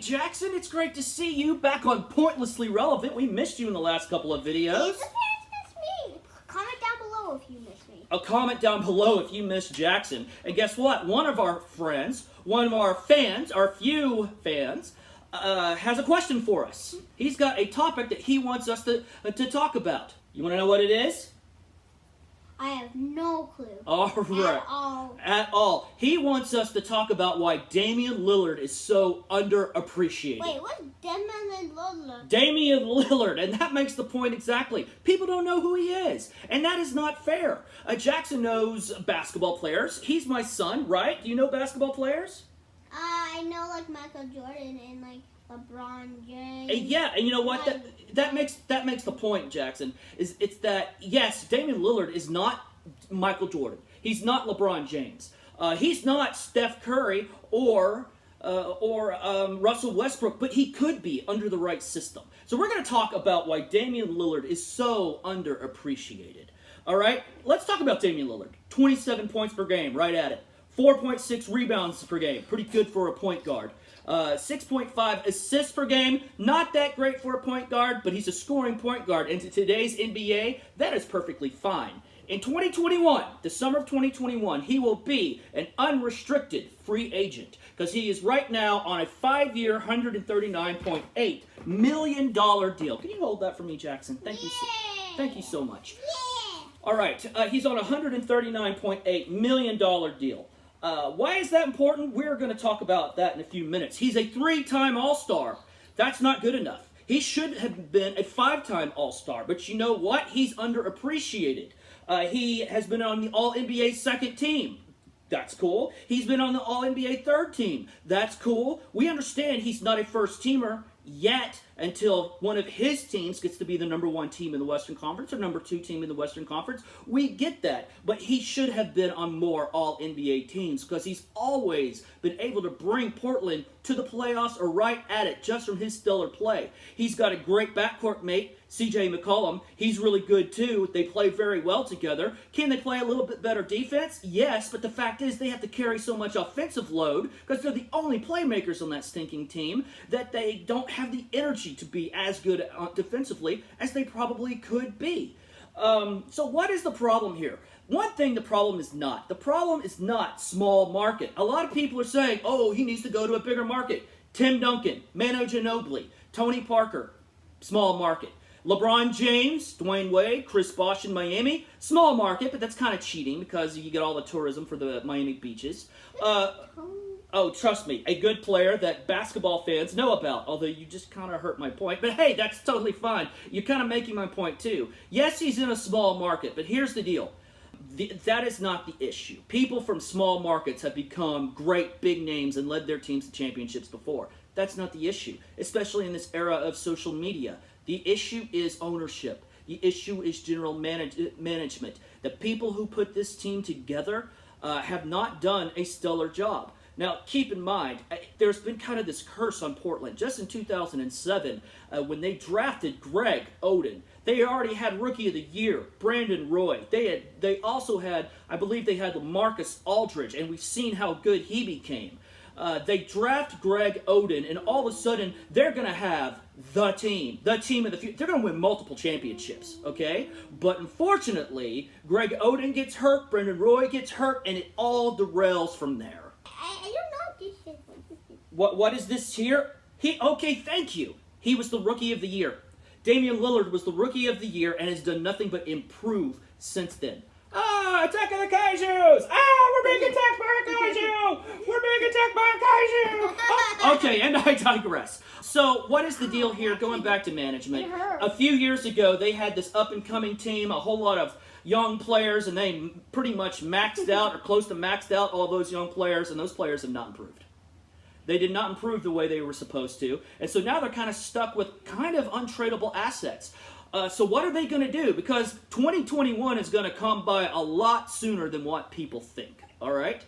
Jackson, it's great to see you back on Pointlessly Relevant. We missed you in the last couple of videos. If the fans miss me, comment down below if you miss me. A comment down below if you missed Jackson. And guess what? One of our friends, one of our fans, our few fans, has a question for us. He's got a topic that he wants us to talk about. You want to know what it is? I have no clue. All right. At all. He wants us to talk about why Damian Lillard is so underappreciated. Wait, what's Damian Lillard? Damian Lillard, and that makes the point exactly. People don't know who he is, and that is not fair. Jackson knows basketball players. He's my son, right? Do you know basketball players? I know like Michael Jordan and like LeBron James. Yeah, and you know what? That makes the point, Jackson. It's that yes, Damian Lillard is not Michael Jordan. He's not LeBron James. He's not Steph Curry or Russell Westbrook, but he could be under the right system. So we're going to talk about why Damian Lillard is so underappreciated. All right, let's talk about Damian Lillard. 27 points per game, right at it. 4.6 rebounds per game, pretty good for a point guard. 6.5 assists per game, not that great for a point guard, but he's a scoring point guard. And to today's NBA, that is perfectly fine. In 2021, the summer of 2021, he will be an unrestricted free agent because he is right now on a 5-year, $139.8 million deal. Can you hold that for me, Jackson? Thank you so much. Yeah. All right, he's on a $139.8 million deal. Why is that important? We're going to talk about that in a few minutes. He's a 3-time All-Star. That's not good enough. He should have been a 5-time All-Star, but you know what? He's underappreciated. He has been on the All-NBA second team. That's cool. He's been on the All-NBA third team. That's cool. We understand he's not a first-teamer yet until one of his teams gets to be the number 1 team in the Western Conference or number 2 team in the Western Conference. We get that, but he should have been on more All-NBA teams because he's always been able to bring Portland to the playoffs or right at it just from his stellar play. He's got a great backcourt mate, C.J. McCollum. He's really good too. They play very well together. Can they play a little bit better defense? Yes, but the fact is they have to carry so much offensive load because they're the only playmakers on that stinking team that they don't have the energy to be as good defensively as they probably could be. So what is the problem here? One thing the problem is not. The problem is not small market. A lot of people are saying, oh, he needs to go to a bigger market. Tim Duncan, Manu Ginobili, Tony Parker, small market. LeBron James, Dwayne Wade, Chris Bosh in Miami, small market, but that's kind of cheating because you get all the tourism for the Miami beaches. Oh, trust me, a good player that basketball fans know about, although you just kind of hurt my point. But hey, that's totally fine. You're kind of making my point too. Yes, he's in a small market, but here's the deal. That is not the issue. People from small markets have become great big names and led their teams to championships before. That's not the issue, especially in this era of social media. The issue is ownership. The issue is general management. The people who put this team together have not done a stellar job. Now, keep in mind, there's been kind of this curse on Portland. Just in 2007, when they drafted Greg Oden, they already had Rookie of the Year, Brandon Roy. They also had, I believe they had LaMarcus Aldridge, and we've seen how good he became. They draft Greg Oden, and all of a sudden, they're going to have the team of the future. They're going to win multiple championships, okay? But unfortunately, Greg Oden gets hurt, Brandon Roy gets hurt, and it all derails from there. I don't know this shit. What is this here? Okay, thank you. He was the Rookie of the Year. Damian Lillard was the Rookie of the Year and has done nothing but improve since then. Attack of the Kaijus! We're being attacked by a Kaiju! We're being attacked by a Kaiju! Okay, and I digress. So, what is the deal here? Going back to management. A few years ago, they had this up-and-coming team, a whole lot of young players, and they pretty much maxed out or close to maxed out all those young players, and those players have not improved. They did not improve the way they were supposed to, and so now they're kind of stuck with kind of untradeable assets. So what are they going to do? Because 2021 is going to come by a lot sooner than what people think, all right?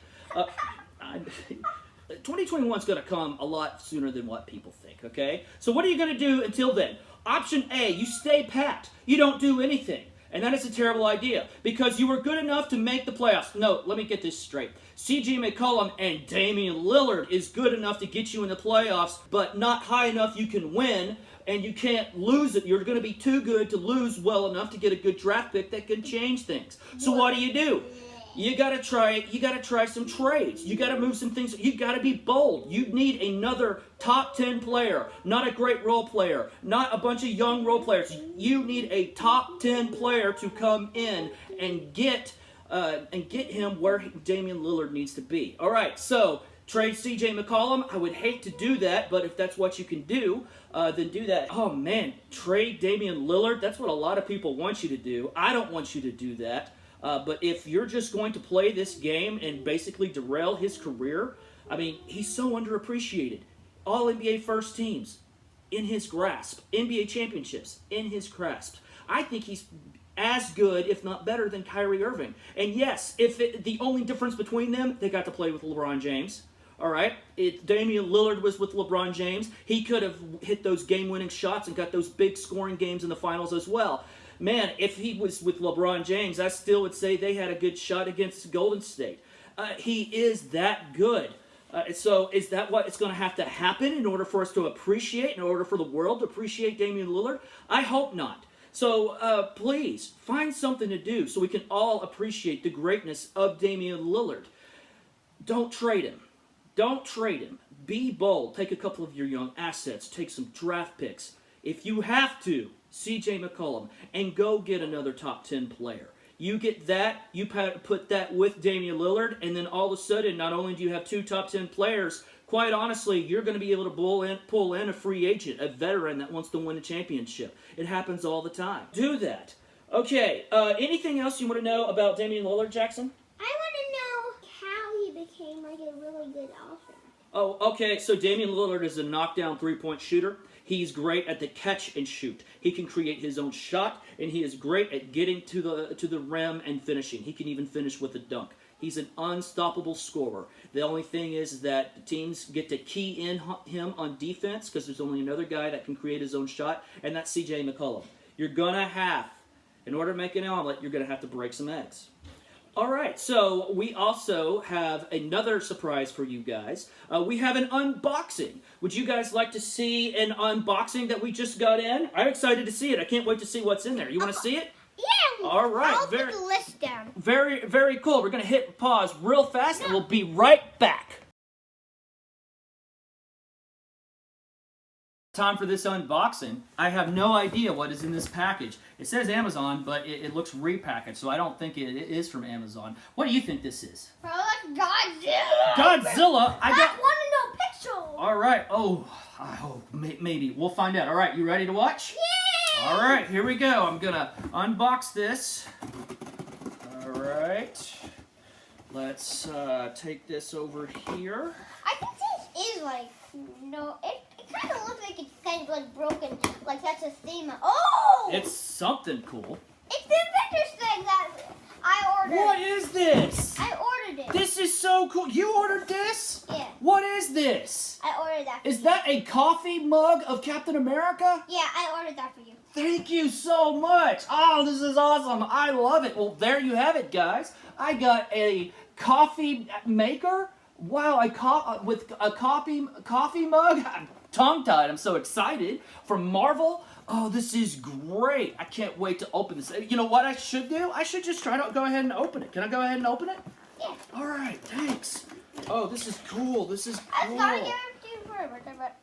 2021 is going to come a lot sooner than what people think, okay? So what are you going to do until then? Option A, you stay pat. You don't do anything. And that is a terrible idea because you were good enough to make the playoffs. No, let me get this straight. C.J. McCollum and Damian Lillard is good enough to get you in the playoffs, but not high enough you can win, and you can't lose it. You're going to be too good to lose well enough to get a good draft pick that can change things. So what do? You gotta try some trades. You gotta move some things. You gotta be bold. You need another top 10 player, not a great role player, not a bunch of young role players. You need a top 10 player to come in and get him where Damian Lillard needs to be. All right, so trade C.J. McCollum. I would hate to do that, but if that's what you can do, then do that. Oh man, trade Damian Lillard. That's what a lot of people want you to do. I don't want you to do that. But if you're just going to play this game and basically derail his career, I mean, he's so underappreciated. All NBA first teams in his grasp. NBA championships in his grasp. I think he's as good, if not better, than Kyrie Irving. And yes, the only difference between them, they got to play with LeBron James. All right? Damian Lillard was with LeBron James. He could have hit those game-winning shots and got those big scoring games in the finals as well. Man, if he was with LeBron James, I still would say they had a good shot against Golden State. He is that good. So is that what it's going to have to happen in order for us to appreciate, in order for the world to appreciate Damian Lillard? I hope not. So please, find something to do so we can all appreciate the greatness of Damian Lillard. Don't trade him. Don't trade him. Be bold. Take a couple of your young assets. Take some draft picks. If you have to, C.J. McCollum, and go get another top 10 player. You get that, you put that with Damian Lillard, and then all of a sudden, not only do you have 2 top 10 players, quite honestly, you're going to be able to pull in a free agent, a veteran that wants to win a championship. It happens all the time. Do that. Okay, anything else you want to know about Damian Lillard, Jackson? I want to know how he became like a really good offense. Oh, okay, so Damian Lillard is a knockdown three-point shooter. He's great at the catch and shoot. He can create his own shot, and he is great at getting to the rim and finishing. He can even finish with a dunk. He's an unstoppable scorer. The only thing is that teams get to key in him on defense because there's only another guy that can create his own shot, and that's C.J. McCollum. You're going to have, in order to make an omelet, you're going to have to break some eggs. All right, so we also have another surprise for you guys. We have an unboxing. Would you guys like to see an unboxing that we just got in? I'm excited to see it. I can't wait to see what's in there. You want to see it? Yeah. All right. I'll put the list down. Very, very cool. We're going to hit pause real fast, and we'll be right back. Time for this unboxing. I have no idea what is in this package. It says Amazon, but it looks repackaged, so I don't think it is from Amazon. What do you think this is? Probably Godzilla. Godzilla? I got one in no pixel. All right. Oh, I hope maybe we'll find out. All right, you ready to watch? Yeah. All right, here we go. I'm gonna unbox this. All right. Let's take this over here. I think this is like it kind of looks like it's kind of like broken, like that's a theme. Oh! It's something cool. It's the Avengers thing that I ordered. What is this? I ordered it. This is so cool. You ordered this? Yeah. What is this? I ordered that for Is you. that a coffee mug of Captain America? Yeah, I ordered that for you. Thank you so much. Oh, this is awesome. I love it. Well, there you have it, guys. I got a coffee maker. Wow, with a coffee mug. I'm tongue-tied. I'm so excited. From Marvel. Oh, this is great. I can't wait to open this. You know what I should do? I should just try to go ahead and open it. Can I go ahead and open it? Yeah. All right, thanks. Oh, this is cool. This is I cool. was gonna give it to you for a birthday, but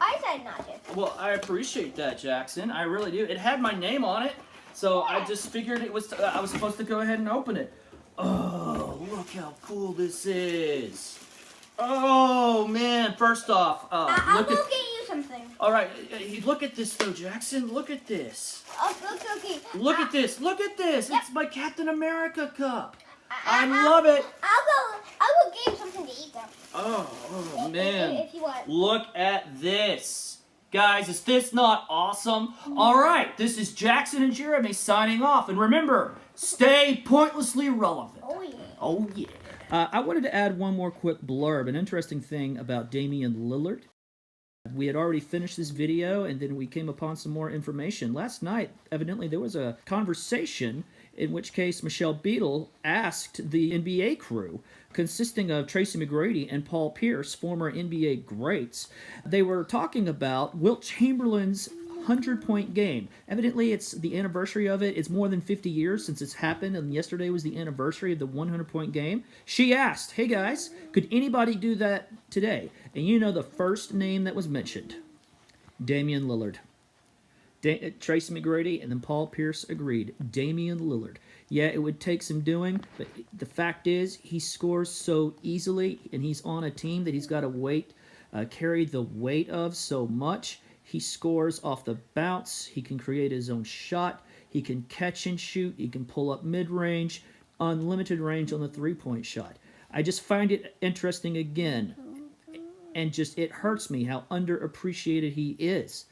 I said not to. Well, I appreciate that, Jackson. I really do. It had my name on it, so I just figured it was. I was supposed to go ahead and open it. Oh, look how cool this is. Oh man! First off, I'll go get you something. All right, look at this though, Jackson. Look at this. Okay. Look at this. Look at this. Yep. It's my Captain America cup. I love it. I'll go get you something to eat though. Oh man. If you want. Look at this. Guys, is this not awesome? All right, this is Jackson and Jeremy signing off. And remember, stay pointlessly relevant. Oh yeah. Oh yeah. I wanted to add one more quick blurb. An interesting thing about Damian Lillard We had already finished this video, and then we came upon some more information. Last night, evidently, there was a conversation in which case Michelle Beadle asked the NBA crew, consisting of Tracy McGrady and Paul Pierce, former NBA greats. They were talking about Wilt Chamberlain's 100-point game. Evidently, it's the anniversary of it. It's more than 50 years since it's happened, and yesterday was the anniversary of the 100-point game. She asked, hey guys, could anybody do that today? And you know the first name that was mentioned, Damian Lillard. Tracy McGrady and then Paul Pierce agreed. Damian Lillard. Yeah, it would take some doing, but the fact is he scores so easily, and he's on a team that he's got to carry the weight of so much. He scores off the bounce. He can create his own shot. He can catch and shoot. He can pull up mid-range, unlimited range on the three-point shot. I just find it interesting again, and just it hurts me how underappreciated he is.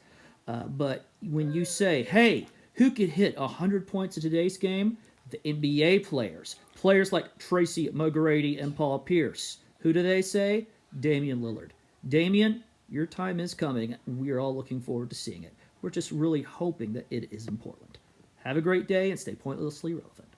But when you say, hey, who could hit 100 points in today's game? The NBA players. Players like Tracy McGrady and Paul Pierce. Who do they say? Damian Lillard. Damian, your time is coming. We are all looking forward to seeing it. We're just really hoping that it is in Portland. Have a great day and stay pointlessly relevant.